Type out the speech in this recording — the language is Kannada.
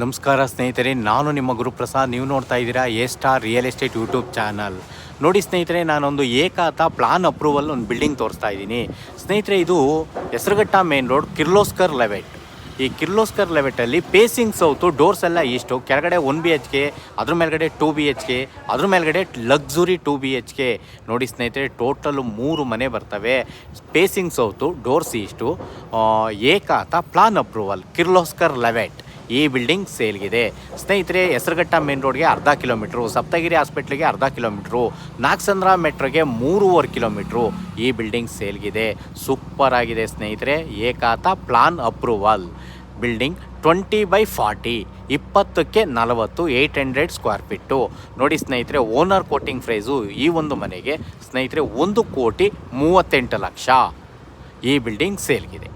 ನಮಸ್ಕಾರ ಸ್ನೇಹಿತರೆ, ನಾನು ನಿಮ್ಮ ಗುರುಪ್ರಸಾದ್. ನೀವು ನೋಡ್ತಾ ಇದ್ದೀರಾ A star real estate YouTube channel. ನೋಡಿ ಸ್ನೇಹಿತರೆ, ನಾನೊಂದು ಏಕಾತ ಪ್ಲಾನ್ ಅಪ್ರೂವಲ್ ಒಂದು ಬಿಲ್ಡಿಂಗ್ ತೋರಿಸ್ತಾ ಇದ್ದೀನಿ ಸ್ನೇಹಿತರೆ. ಇದು ಹೆಸರುಘಟ್ಟ ಮೇನ್ ರೋಡ್, ಕಿರ್ಲೋಸ್ಕರ್ ಲೆವೆಟ್. ಈ ಕಿರ್ಲೋಸ್ಕರ್ ಲೆವೆಟಲ್ಲಿ ಪೇಸಿಂಗ್ ಸೌತು, ಡೋರ್ಸ್ ಎಲ್ಲ ಇಷ್ಟು. ಕೆಳಗಡೆ 1 BHK, ಅದ್ರ ಮೇಲ್ಗಡೆ 2 BHK, ಅದ್ರ ಮೇಲ್ಗಡೆ ಲಕ್ಸುರಿ 2 BHK. ನೋಡಿ ಸ್ನೇಹಿತರೆ, ಟೋಟಲು 3 ಮನೆ ಬರ್ತವೆ. ಪೇಸಿಂಗ್ ಸೌತು, ಡೋರ್ಸ್ ಇಷ್ಟು. ಏಕಾತ ಪ್ಲಾನ್ ಅಪ್ರೂವಲ್, ಕಿರ್ಲೋಸ್ಕರ್ ಲೆವೆಟ್. ಈ ಬಿಲ್ಡಿಂಗ್ ಸೇಲ್ಗಿದೆ ಸ್ನೇಹಿತರೆ. ಹೆಸರುಘಟ್ಟ ಮೇನ್ ರೋಡ್ಗೆ ಅರ್ಧ ಕಿಲೋಮೀಟ್ರು, ಸಪ್ತಗಿರಿ ಹಾಸ್ಪಿಟ್ಲಿಗೆ ಅರ್ಧ ಕಿಲೋಮೀಟ್ರು, ನಾಗಸಂದ್ರ ಮೆಟ್ರೋಗೆ 3.5 ಕಿಲೋಮೀಟ್ರು. ಈ ಬಿಲ್ಡಿಂಗ್ ಸೇಲ್ಗಿದೆ. ಸೂಪರ್ ಆಗಿದೆ ಸ್ನೇಹಿತರೆ. ಏಕಾತ ಪ್ಲಾನ್ ಅಪ್ರೂವಲ್ ಬಿಲ್ಡಿಂಗ್ 20/40, 20ಕ್ಕೆ 40, 800 ಸ್ಕ್ವೇರ್ ಫೀಟು. ನೋಡಿ ಸ್ನೇಹಿತರೆ, ಓನರ್ ಕೋಟಿಂಗ್ ಪ್ರೈಸು ಈ ಒಂದು ಮನೆಗೆ ಸ್ನೇಹಿತರೆ 1,38,00,000. ಈ ಬಿಲ್ಡಿಂಗ್ ಸೇಲ್ಗಿದೆ.